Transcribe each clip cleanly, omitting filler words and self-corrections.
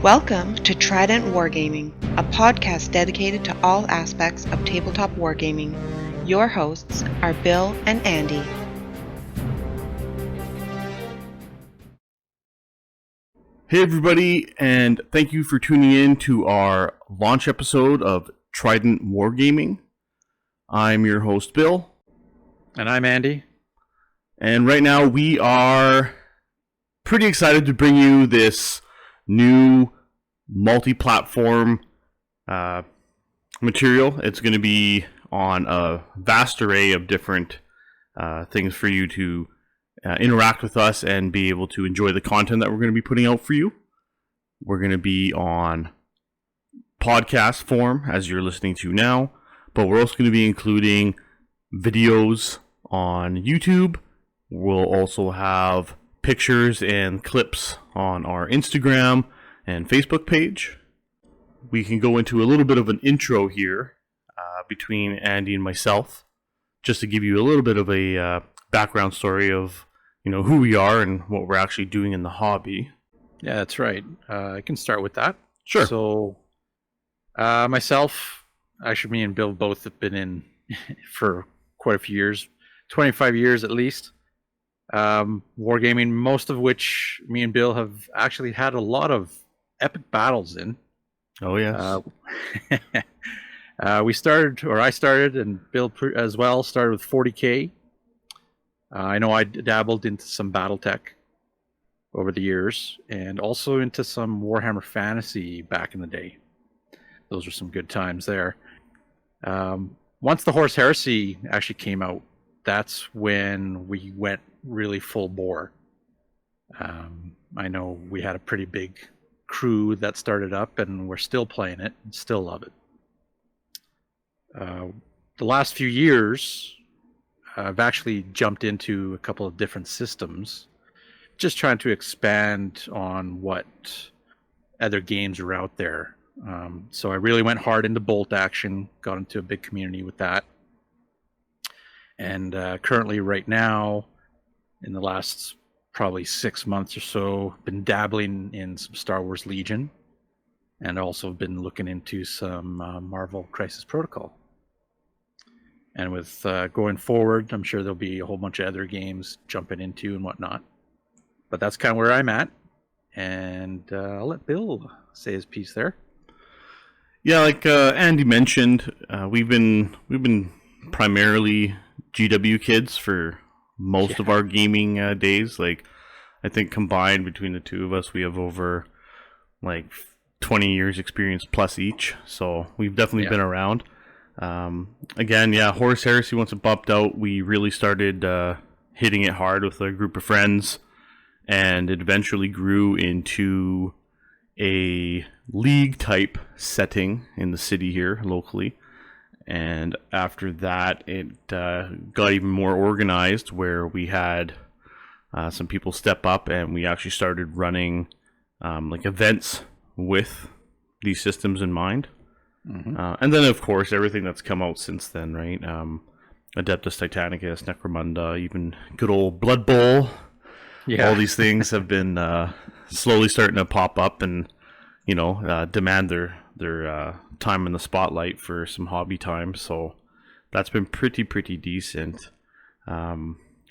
Welcome to Trident Wargaming, a podcast dedicated to all aspects of tabletop wargaming. Your hosts are Bill and Andy. Hey everybody, and thank you for tuning in to our launch episode of Trident Wargaming. I'm your host, Bill. And I'm Andy. And right now we are pretty excited to bring you this new multi-platform material. It's going to be on a vast array of different things for you to interact with us and be able to enjoy the content that we're going to be putting out for you. We're going to be on podcast form as you're listening to now, but we're also going to be including videos on YouTube. We'll also have pictures and clips on our Instagram and Facebook page. We can go into a little bit of an intro here between Andy and myself, just to give you a little bit of a background story of who we are and what we're actually doing in the hobby. Yeah, that's right. I can start with that. Sure. So, myself, actually, me and Bill both have been in for quite a few years, 25 years at least. Wargaming, most of which me and Bill have actually had a lot of epic battles in. Oh, yes. I started, and Bill as well, started with 40K. I know I dabbled into some Battletech over the years, and also into some Warhammer Fantasy back in the day. Those were some good times there. Once the Horse Heresy actually came out, that's when we went really full bore. I know we had a pretty big crew that started up, and we're still playing it and still love it. The last few years, I've actually jumped into a couple of different systems, just trying to expand on what other games are out there. So I really went hard into bolt action, got into a big community with that. And currently right now, in the last probably 6 months or so, been dabbling in some Star Wars Legion, and also been looking into some Marvel Crisis Protocol. And with going forward, I'm sure there'll be a whole bunch of other games jumping into and whatnot. But that's kind of where I'm at. And I'll let Bill say his piece there. Yeah, like Andy mentioned, we've been primarily GW kids for most of our gaming days. Like, I think combined between the two of us, we have over like 20 years experience plus each. So we've definitely been around. Again, Horse Heresy, once it popped out, we really started hitting it hard with a group of friends, and it eventually grew into a league type setting in the city here locally. And after that, it got even more organized, where we had some people step up, and we actually started running like events with these systems in mind. Mm-hmm. And then, of course, everything that's come out since then, right? Adeptus, Titanicus, Necromunda, even good old Blood Bowl. Yeah. All these things have been slowly starting to pop up and, demand their time in the spotlight for some hobby time. So that's been pretty decent.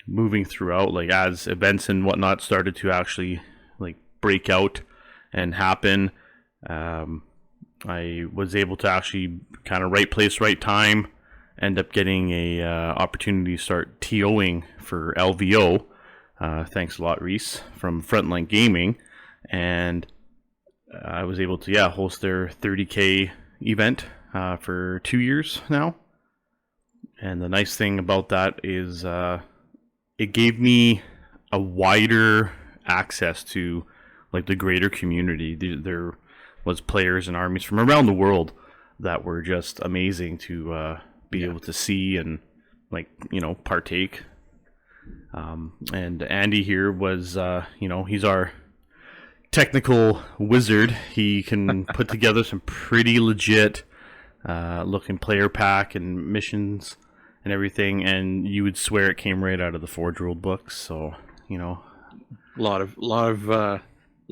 Moving throughout, like as events and whatnot started to actually like break out and happen, I was able to actually kind of right place, right time, end up getting a opportunity to start TOing for LVO. Thanks a lot, Reese, from Frontline Gaming. And I was able to, host their 30K event for 2 years now. And the nice thing about that is it gave me a wider access to like the greater community. There was players and armies from around the world that were just amazing to be able to see and partake. And Andy here was, he's our technical wizard. He can put together some pretty legit looking player pack and missions and everything, and you would swear it came right out of the Forge World books. So, a lot of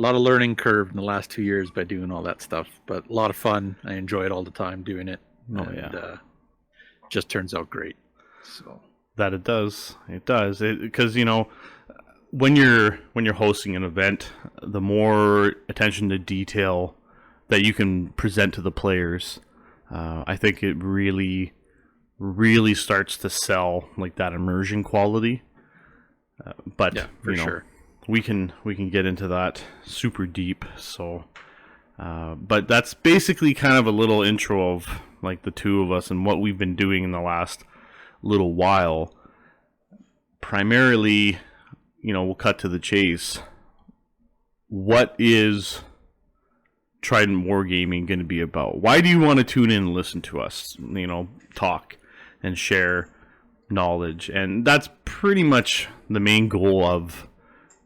a lot of learning curve in the last 2 years by doing all that stuff, but a lot of fun. I enjoy it all the time doing it. Just turns out great. So that it does, because when you're hosting an event, the more attention to detail that you can present to the players, I think it really starts to sell like that immersion quality. But yeah, for sure. We can get into that super deep. So, but that's basically kind of a little intro of like the two of us and what we've been doing in the last little while. Primarily, we'll cut to the chase. What is Trident Wargaming going to be about? Why do you want to tune in and listen to us, talk and share knowledge? And that's pretty much the main goal of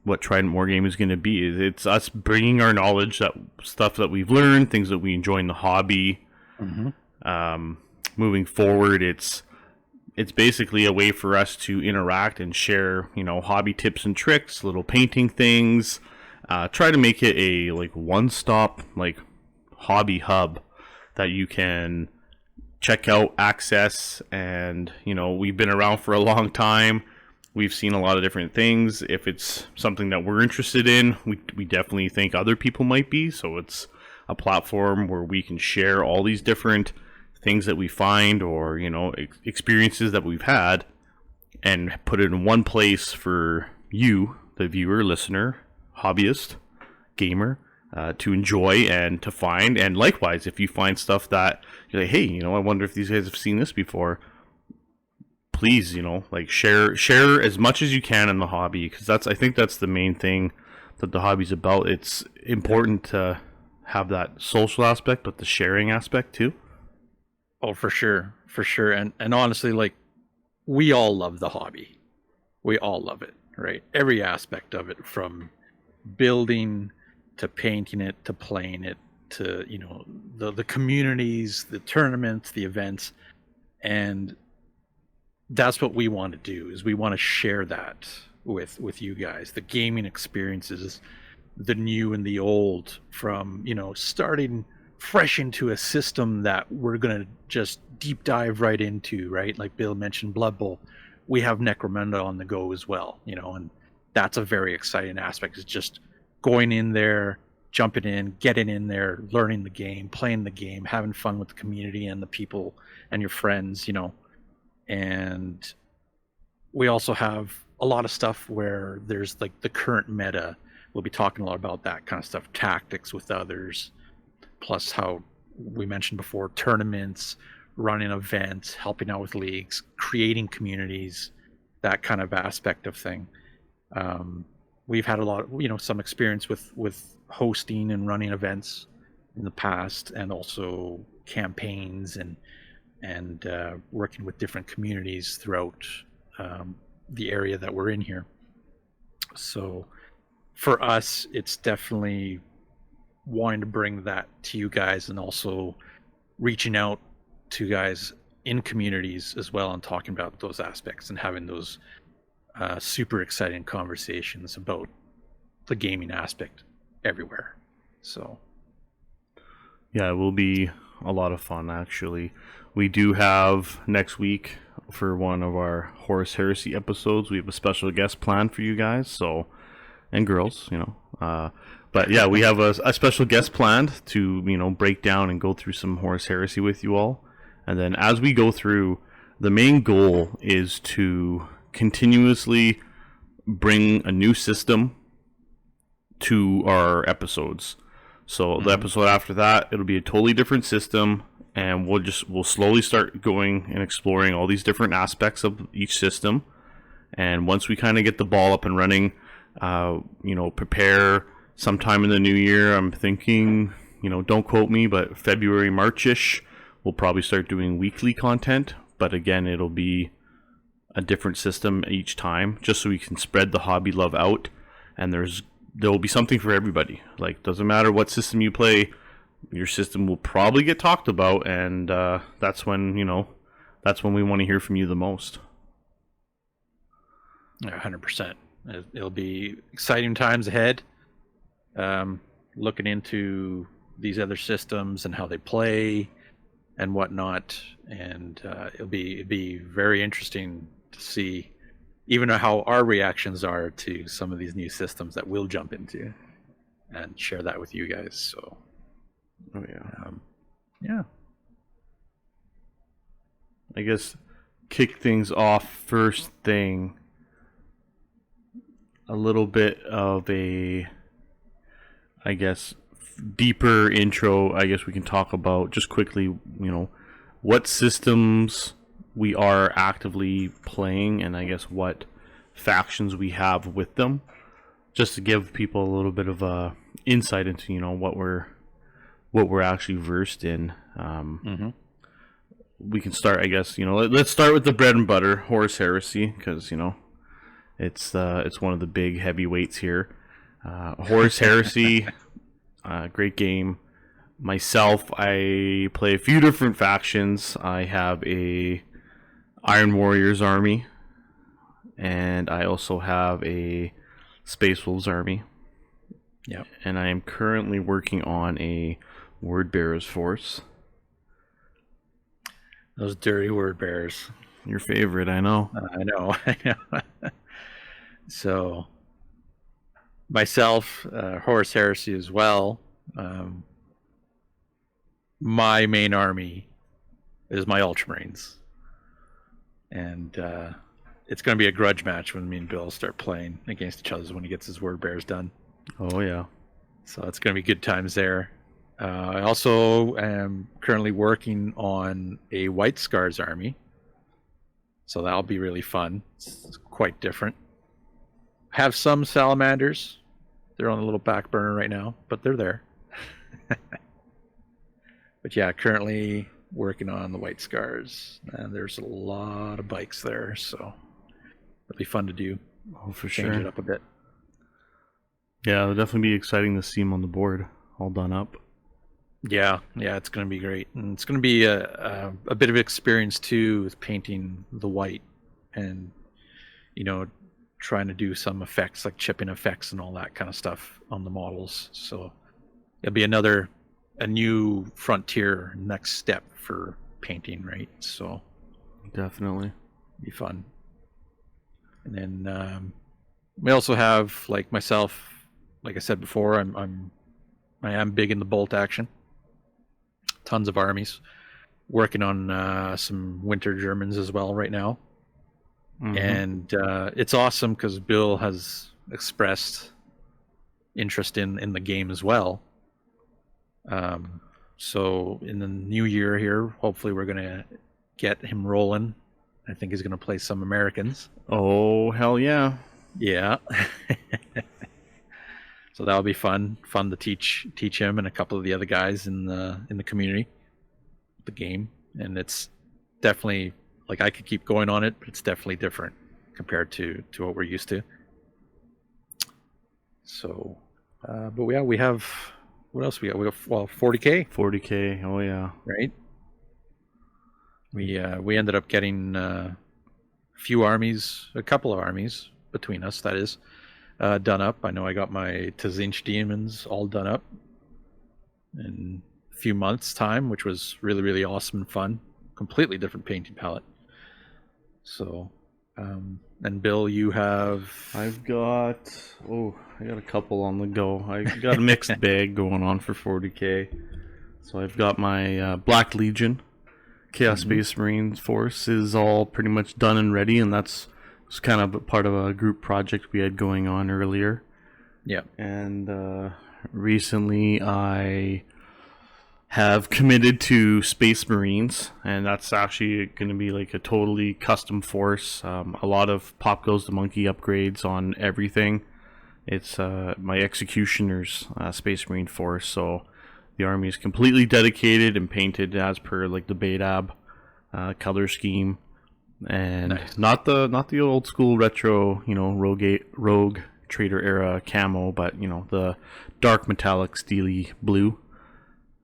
what Trident Wargaming is going to be. It's us bringing our knowledge, that stuff that we've learned, things that we enjoy in the hobby. Moving forward, it's basically a way for us to interact and share, hobby tips and tricks, little painting things. Try to make it a one-stop hobby hub that you can check out, access, and we've been around for a long time. We've seen a lot of different things. If it's something that we're interested in, we definitely think other people might be. So it's a platform where we can share all these different things that we find or experiences that we've had and put it in one place for you, the viewer, listener, hobbyist, gamer, to enjoy and to find. And likewise, if you find stuff that you're like, hey, I wonder if these guys have seen this before, please, share as much as you can in the hobby, because I think that's the main thing that the hobby's about. It's important to have that social aspect, but the sharing aspect too. Oh, for sure. And honestly, we all love the hobby. We all love it, right? Every aspect of it, from building to painting it to playing it to the communities, the tournaments, the events. And that's what we want to do, is we want to share that with you guys, the gaming experiences, the new and the old, from starting fresh into a system that we're going to just deep dive right into, right? Like Bill mentioned, Blood Bowl. We have Necromunda on the go as well, and that's a very exciting aspect, is just going in there, jumping in, getting in there, learning the game, playing the game, having fun with the community and the people and your friends, And we also have a lot of stuff where there's the current meta. We'll be talking a lot about that kind of stuff, tactics with others, plus how we mentioned before, tournaments, running events, helping out with leagues, creating communities, that kind of aspect of thing. We've had a lot of, some experience with hosting and running events in the past, and also campaigns and working with different communities throughout the area that we're in here. So for us, it's definitely wanting to bring that to you guys, and also reaching out to guys in communities as well, and talking about those aspects and having those super exciting conversations about the gaming aspect everywhere. So yeah, it will be a lot of fun. Actually, we do have next week, for one of our Horus Heresy episodes, we have a special guest planned for you guys, and girls, but yeah, we have a special guest planned to break down and go through some Horus Heresy with you all. And then as we go through, the main goal is to continuously bring a new system to our episodes. So the episode after that, it'll be a totally different system, and we'll slowly start going and exploring all these different aspects of each system. And once we kind of get the ball up and running, prepare sometime in the new year. I'm thinking, don't quote me, but February, March-ish, we'll probably start doing weekly content. But again, it'll be a different system each time, just so we can spread the hobby love out. And there will be something for everybody. Doesn't matter what system you play, your system will probably get talked about, and that's when we want to hear from you the most. 100%. It'll be exciting times ahead. looking into these other systems and how they play and whatnot, and it'll be very interesting to see even how our reactions are to some of these new systems that we'll jump into and share that with you guys. So, yeah. I guess kick things off first thing. A little bit of a, I guess, deeper intro. I guess we can talk about just quickly, what systems we are actively playing, and I guess what factions we have with them, just to give people a little bit of a insight into what we're actually versed in. We can start, I guess, let's start with the bread and butter, Horus Heresy, because it's one of the big heavyweights here. Horus Heresy, great game. Myself, I play a few different factions. I have a Iron Warriors army, and I also have a Space Wolves army. Yep. And I am currently working on a Word Bearers force. Those dirty Word Bearers. Your favorite, I know. I know. So, myself, Horus Heresy as well. My main army is my Ultramarines. And it's going to be a grudge match when me and Bill start playing against each other when he gets his Word Bears done. Oh, yeah. So it's going to be good times there. I also am currently working on a White Scars army. So that'll be really fun. It's quite different. I have some Salamanders. They're on a little back burner right now, but they're there. But yeah, currently working on the White Scars. And there's a lot of bikes there, so it'll be fun to do. Oh, for Change sure. it up a bit. Yeah, it'll definitely be exciting to see them on the board, all done up. Yeah, it's going to be great. And it's going to be a bit of experience, too, with painting the white and, trying to do some effects, like chipping effects and all that kind of stuff on the models. So it'll be a new frontier, next step for painting, right? So definitely be fun. And then we also have, like myself, like I said before, I am big in the bolt action. Tons of armies. Working on some Winter Germans as well right now. Mm-hmm. And it's awesome because Bill has expressed interest in the game as well. So in the new year here, hopefully we're going to get him rolling. I think he's going to play some Americans. Oh, hell yeah. Yeah. So that'll be fun to teach him and a couple of the other guys in the community the game. And it's definitely, like, I could keep going on it, but it's definitely different compared to what we're used to. So but yeah, we have, what else we got? We have 40K. 40K. Oh yeah. Right. We ended up getting a couple of armies between us, that is. Done up. I know I got my Tzinch demons all done up in a few months' time, which was really, really awesome and fun. Completely different painting palette. So, and Bill, you have... I got a couple on the go. I got a mixed bag going on for 40K. So I've got my Black Legion Chaos Space Marine force is all pretty much done and ready, and that's was kind of a part of a group project we had going on earlier. Yeah. And recently I have committed to Space Marines, and that's actually going to be like a totally custom force. A lot of Pop Goes the Monkey upgrades on everything. It's my Executioner's Space Marine force, so the army is completely dedicated and painted as per like the Betab color scheme. And nice. not the old school retro, rogue trader era camo, but the dark metallic steely blue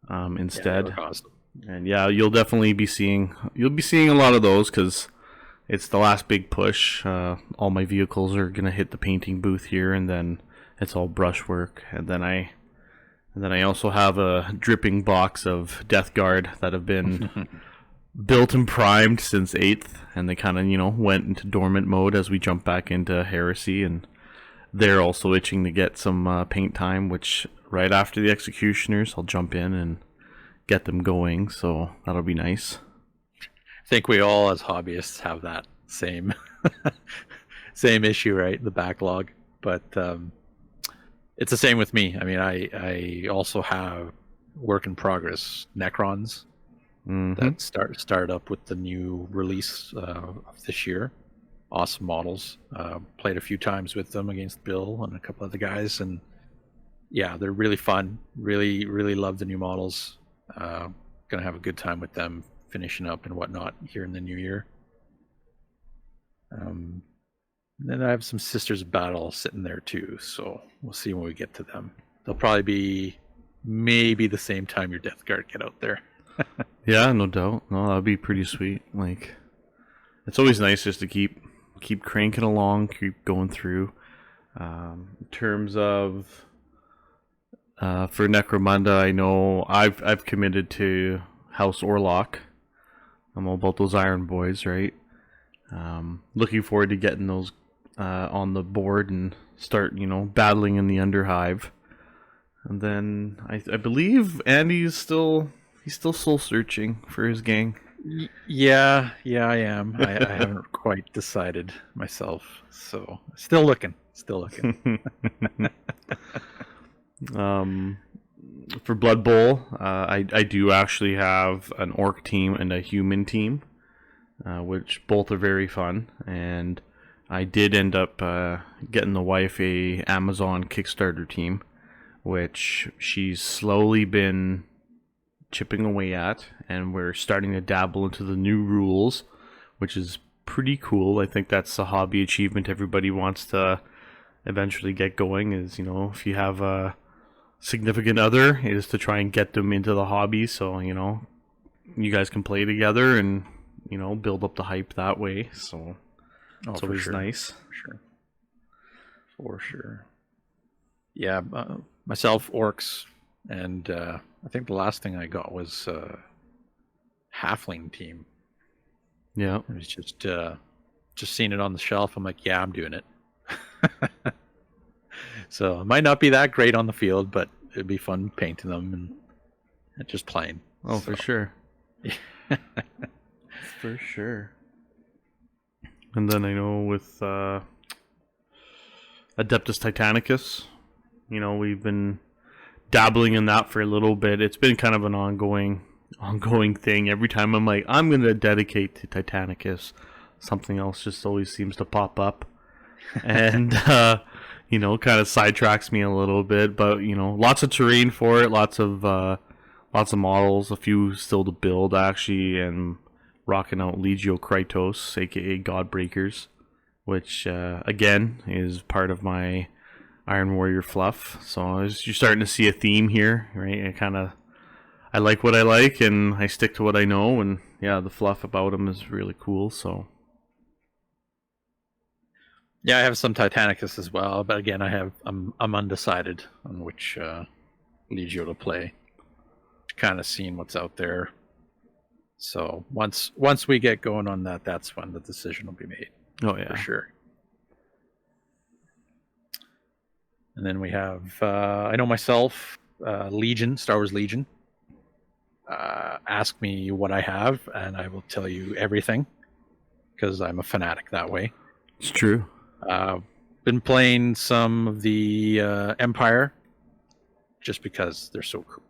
instead. Yeah, awesome. And yeah, you'll be seeing a lot of those because it's the last big push. All my vehicles are gonna hit the painting booth here, and then it's all brushwork. And then I also have a dripping box of Death Guard that have been built and primed since 8th, and they kind of, went into dormant mode as we jump back into Heresy, and they're also itching to get some paint time, which right after the Executioners, I'll jump in and get them going, so that'll be nice. I think we all, as hobbyists, have that same same issue, right? The backlog. But it's the same with me. I mean, I also have work in progress Necrons that start up with the new release of this year. Awesome models. Played a few times with them against Bill and a couple other guys, and yeah, they're really fun. Really, really love the new models. Gonna have a good time with them, finishing up and whatnot here in the new year. Then I have some Sisters of Battle sitting there too, so we'll see when we get to them. They'll probably be maybe the same time your Death Guard get out there. Yeah, no doubt. No, that'd be pretty sweet. Like, it's always nice just to keep cranking along, keep going through. In terms of for Necromunda, I know I've committed to House Orlok. I'm all about those Iron Boys, right? Looking forward to getting those on the board and start, battling in the Underhive. And then I believe Andy's still soul searching for his gang. Yeah, I am. I haven't quite decided myself, so still looking. For Blood Bowl, I do actually have an orc team and a human team, which both are very fun. And I did end up getting the wife a Amazon Kickstarter team, which she's slowly been chipping away at, and we're starting to dabble into the new rules, which is pretty cool. I think that's a hobby achievement everybody wants to eventually get going, is, if you have a significant other, is to try and get them into the hobby, so you guys can play together and build up the hype that way. So it's always nice. For sure. Yeah, myself, orcs, and I think the last thing I got was halfling team. Yeah, it was just seeing it on the shelf. I'm like, yeah, I'm doing it. So it might not be that great on the field, but it'd be fun painting them and just playing. Oh, so. For sure. For sure. And then I know with Adeptus Titanicus, we've been dabbling in that for a little bit. It's been kind of an ongoing thing. Every time I'm like, I'm going to dedicate to Titanicus, something else just always seems to pop up. And kind of sidetracks me a little bit, but lots of terrain for it, lots of models, a few still to build. I actually am rocking out Legio Krytos, aka Godbreakers, which again is part of my Iron Warrior fluff. So you're starting to see a theme here, right? I like what I like, and I stick to what I know, and yeah, the fluff about them is really cool. So. Yeah, I have some Titanicus as well, but again, I'm undecided on which Legio to play. Kind of seeing what's out there. So once we get going on that, that's when the decision will be made. Oh yeah, for sure. And then we have I know myself, Legion, Star Wars Legion. Ask me what I have, and I will tell you everything, because I'm a fanatic that way. It's true. Been playing some of the Empire, just because they're so cool.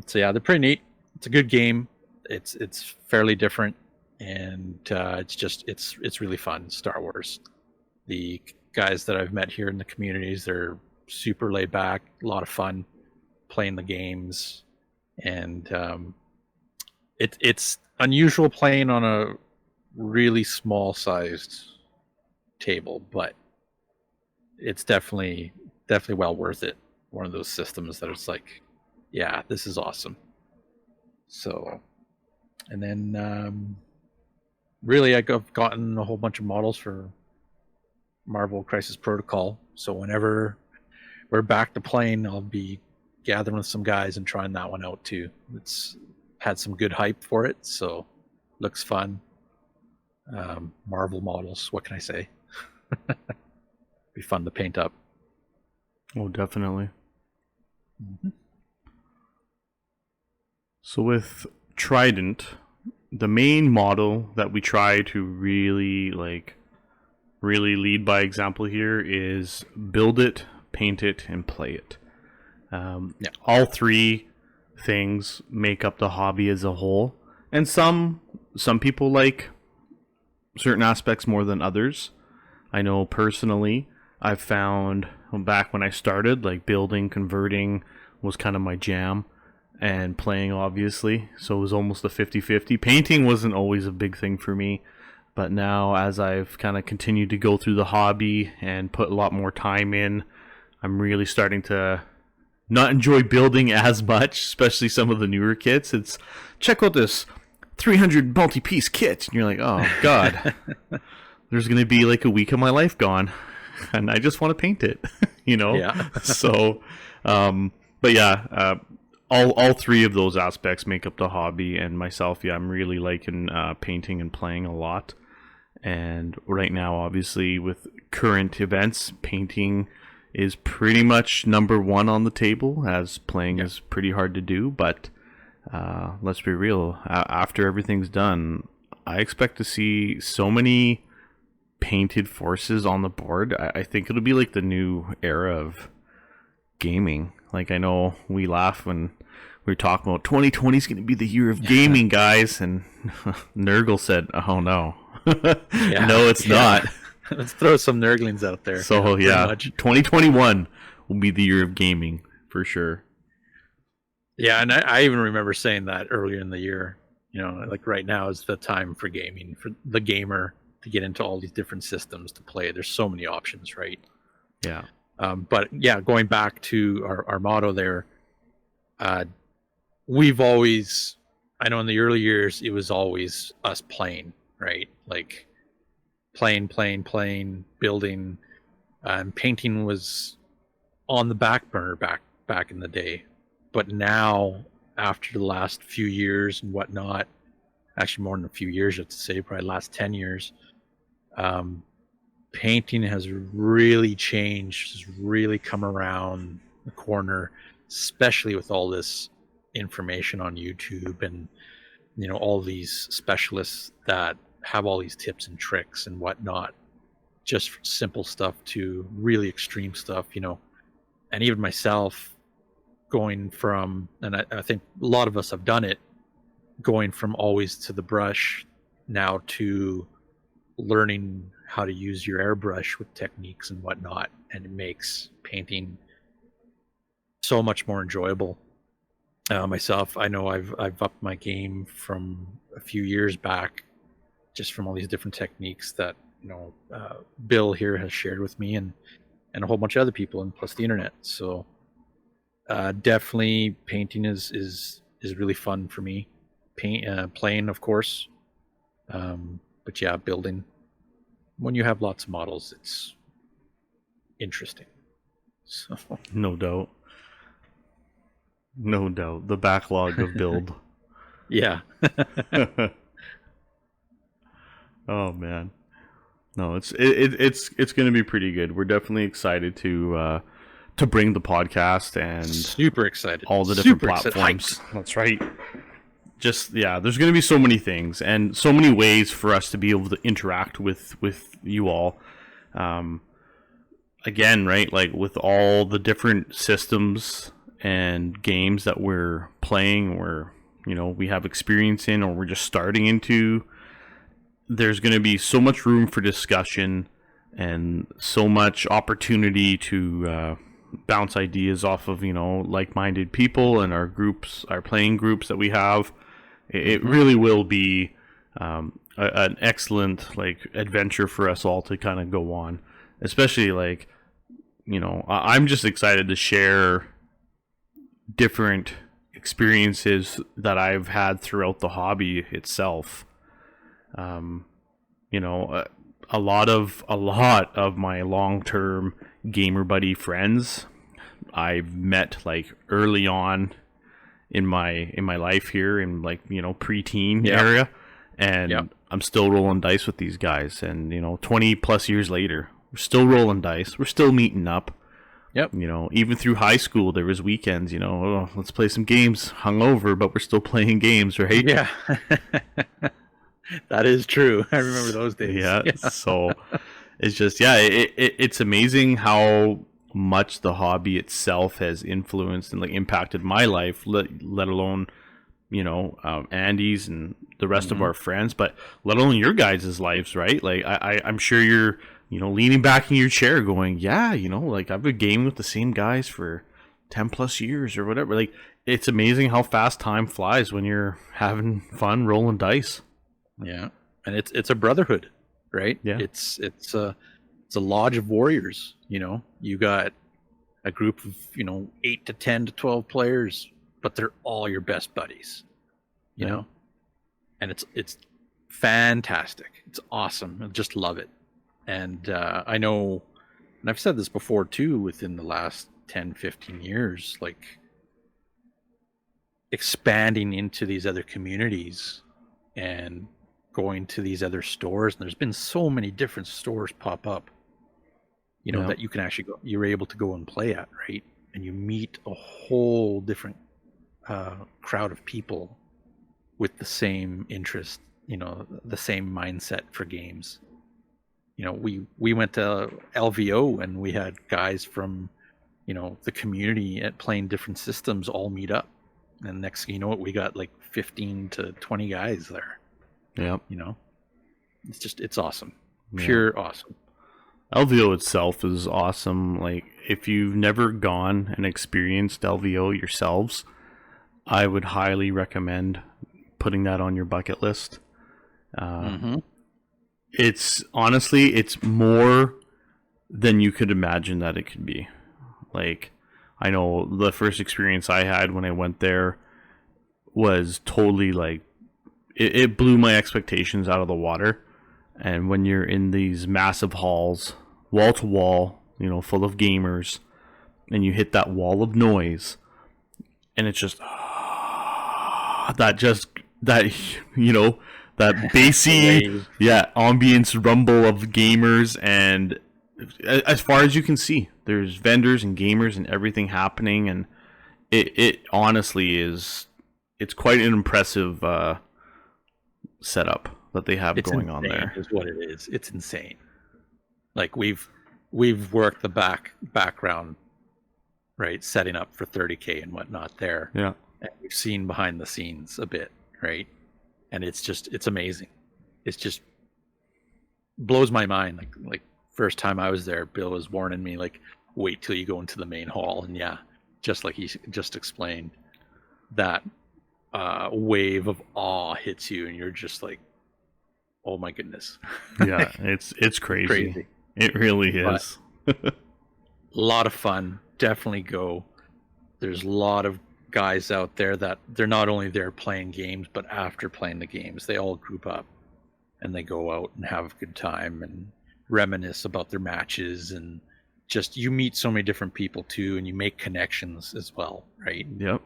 So yeah, they're pretty neat. It's a good game. It's fairly different, and it's really fun. Star Wars. The guys that I've met here in the communities, they're super laid back, a lot of fun playing the games, and it's unusual playing on a really small sized table, but it's definitely well worth it. One of those systems that it's like, yeah, this is awesome. So, and then really I've gotten a whole bunch of models for Marvel Crisis Protocol. So whenever we're back to playing, I'll be gathering with some guys and trying that one out too. It's had some good hype for it, so looks fun. Marvel models, what can I say? Be fun to paint up. Oh, definitely. Mm-hmm. So with Trident, the main model that we try to really lead by example here is build it, paint it, and play it. All three things make up the hobby as a whole, and some people like certain aspects more than others. I know personally, I've found back when I started, like building, converting was kind of my jam, and playing obviously, so it was almost a 50-50. Painting wasn't always a big thing for me, but now as I've kind of continued to go through the hobby and put a lot more time in, I'm really starting to not enjoy building as much, especially some of the newer kits. It's, check out this 300 multi-piece kit, and you're like, oh god, there's gonna be like a week of my life gone, and I just want to paint it, you know. Yeah. So but yeah, all three of those aspects make up the hobby, and myself, I'm really liking painting and playing a lot. And right now, obviously, with current events, painting is pretty much number one on the table, as playing is pretty hard to do. But let's be real, after everything's done, I expect to see so many painted forces on the board. I think it'll be like the new era of gaming. Like, I know we laugh when we were talking about 2020 is going to be the year of gaming, guys, and Nurgle said, oh no. No, it's not. Let's throw some Nurglings out there. So yeah, 2021 will be the year of gaming for sure. Yeah, and I even remember saying that earlier in the year. You know, like right now is the time for gaming, for the gamer to get into all these different systems to play. There's so many options, right? Yeah. But yeah, going back to our motto there, we've always, I know in the early years, it was always us playing, right? Like playing, building, and painting was on the back burner back in the day. But now, after the last few years and whatnot, actually more than a few years, I have to say, probably last 10 years, painting has really changed, has really come around the corner, especially with all this information on YouTube and, you know, all these specialists that have all these tips and tricks and whatnot, just simple stuff to really extreme stuff, you know. And even myself, going from, and I think a lot of us have done it, going from always to the brush now to learning how to use your airbrush with techniques and whatnot, and it makes painting so much more enjoyable. Myself, I know I've upped my game from a few years back, just from all these different techniques that, you know, Bill here has shared with me, and a whole bunch of other people, and plus the internet. So definitely painting is really fun for me. Playing, of course, but yeah, building. When you have lots of models, it's interesting. So No doubt. The backlog of build. yeah. Oh man. No, it's going to be pretty good. We're definitely excited to bring the podcast and Super excited. all the different Super platforms. excited. That's right. Just there's going to be so many things and so many ways for us to be able to interact with you all. Again, right? Like with all the different systems and games that we're playing, or we have experience in, or we're just starting into. There's going to be so much room for discussion and so much opportunity to bounce ideas off of like-minded people and our playing groups that we have. It really will be an excellent adventure for us all to kind of go on. Especially I'm just excited to share different experiences that I've had throughout the hobby itself. a lot of my long-term gamer buddy friends I've met like early on in my life here in like, you know, preteen area, and I'm still rolling dice with these guys, and you know, 20 plus years later, we're still rolling dice, we're still meeting up. Yep. You know, even through high school, there was weekends, you know, oh, let's play some games, hungover, but we're still playing games, right? Yeah. That is true. I remember those days. Yeah. So it's just, it's amazing how much the hobby itself has influenced and like impacted my life, let alone, you know, Andy's and the rest of our friends, but let alone your guys' lives, right? Like I'm sure you're, you know, leaning back in your chair going, yeah, you know, like I've been gaming with the same guys for 10 plus years or whatever. Like, it's amazing how fast time flies when you're having fun rolling dice. Yeah. And it's a brotherhood, right? Yeah. It's a lodge of warriors, you know. You got a group of, you know, 8 to 10 to 12 players, but they're all your best buddies, you know. And it's fantastic. It's awesome. I just love it. And I know, and I've said this before too, within the last 10, 15 years, like expanding into these other communities and going to these other stores. And there's been so many different stores pop up, you know, that you can actually go, you're able to go and play at, right? And you meet a whole different crowd of people with the same interest, you know, the same mindset for games. You know, we went to LVO and we had guys from, you know, the community at playing different systems all meet up. And next thing you know, we got like 15 to 20 guys there. Yeah. You know, it's awesome. Pure awesome. LVO itself is awesome. Like, if you've never gone and experienced LVO yourselves, I would highly recommend putting that on your bucket list. It's honestly, it's more than you could imagine that it could be. Like, I know the first experience I had when I went there was totally like, it blew my expectations out of the water. And when you're in these massive halls, wall to wall, you know, full of gamers, and you hit that wall of noise, and it's just that you know, that bassy ambience rumble of gamers, and as far as you can see, there's vendors and gamers and everything happening, and it honestly is, it's quite an impressive setup that they have going on there. Is what it is. It's insane. Like, we've worked the background, right, setting up for 30K and whatnot there. Yeah. And we've seen behind the scenes a bit, right? And it's amazing. It's just blows my mind. Like first time I was there, Bill was warning me, like, wait till you go into the main hall. And yeah, just like he just explained, that wave of awe hits you, and you're just like, oh my goodness. Yeah, it's crazy. It really is. A lot of fun. Definitely go. There's a lot of guys out there that they're not only there playing games, but after playing the games, they all group up and they go out and have a good time and reminisce about their matches, and just, you meet so many different people too, and you make connections as well, right? Yep.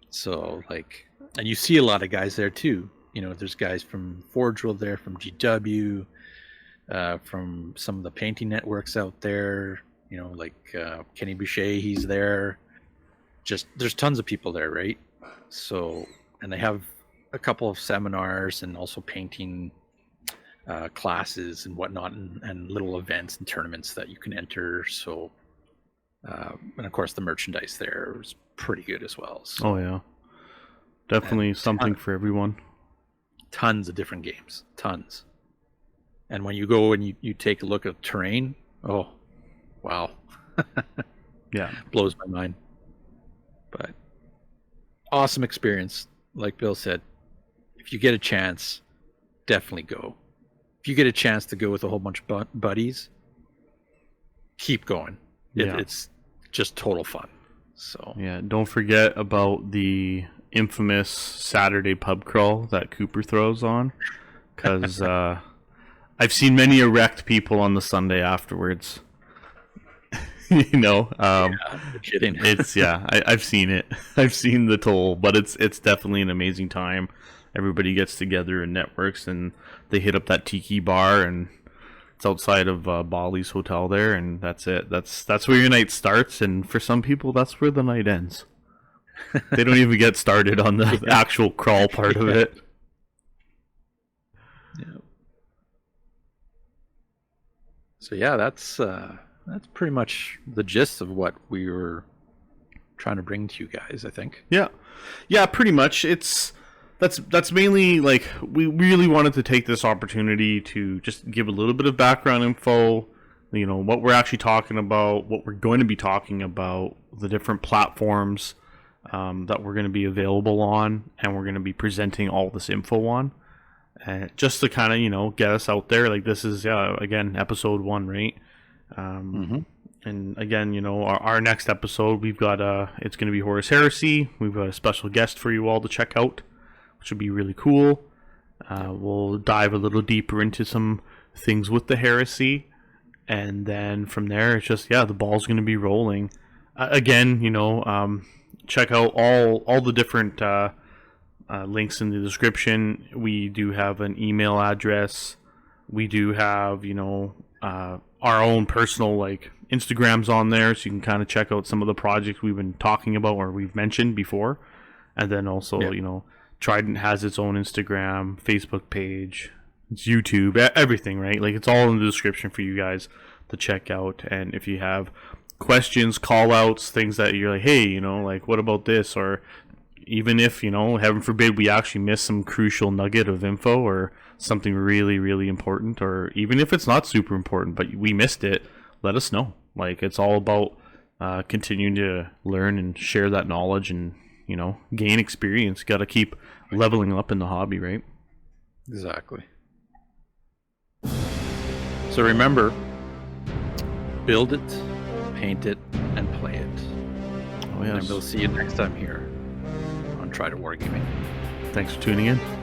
So like, and you see a lot of guys there too. You know, there's guys from Forge World there, from GW, from some of the painting networks out there, you know, like Kenny Boucher, he's there. Just, there's tons of people there, right? So, and they have a couple of seminars and also painting classes and whatnot, and little events and tournaments that you can enter. So, and of course the merchandise there is pretty good as well. So, oh yeah, definitely something for everyone. Tons of different games, tons. And when you go and you take a look at terrain, oh, wow. Yeah. Blows my mind. But awesome experience. Like Bill said, if you get a chance, definitely go. If you get a chance to go with a whole bunch of buddies, keep going. It's just total fun. So yeah, don't forget about the infamous Saturday pub crawl that Cooper throws on, because I I've seen many erect people on the Sunday afterwards. You know, You're kidding. I've seen it. I've seen the toll, but it's definitely an amazing time. Everybody gets together and networks, and they hit up that tiki bar, and it's outside of Bali's hotel there, and that's it. That's where your night starts, and for some people, that's where the night ends. They don't even get started on the actual crawl part of it. Yeah. So yeah, that's pretty much the gist of what we were trying to bring to you guys, I think. Yeah, pretty much. That's mainly like we really wanted to take this opportunity to just give a little bit of background info, you know, what we're actually talking about, what we're going to be talking about, the different platforms that we're going to be available on, and we're going to be presenting all this info on, just to kind of, you know, get us out there. Like, this is again episode 1, right? And again, you know, our next episode, we've got it's going to be Horus Heresy. We've got a special guest for you all to check out, which would be really cool. We'll dive a little deeper into some things with the heresy, and then from there, it's just the ball's going to be rolling. Again, you know, check out all the different links in the description. We do have an email address. We do have, you know, our own personal like Instagrams on there, so you can kind of check out some of the projects we've been talking about or we've mentioned before. And then also, you know, Trident has its own Instagram, Facebook page, it's YouTube, everything, right? Like, it's all in the description for you guys to check out. And if you have questions, call outs, things that you're like, hey, you know, like, what about this? Or even if, you know, heaven forbid, we actually miss some crucial nugget of info or something really, really important, or even if it's not super important, but we missed it, let us know. Like, it's all about continuing to learn and share that knowledge and, you know, gain experience. Got to keep leveling up in the hobby, right? Exactly. So remember, build it, paint it, and play it. Oh, yes. And we'll see you next time here on Trident Wargaming. Thanks for tuning in.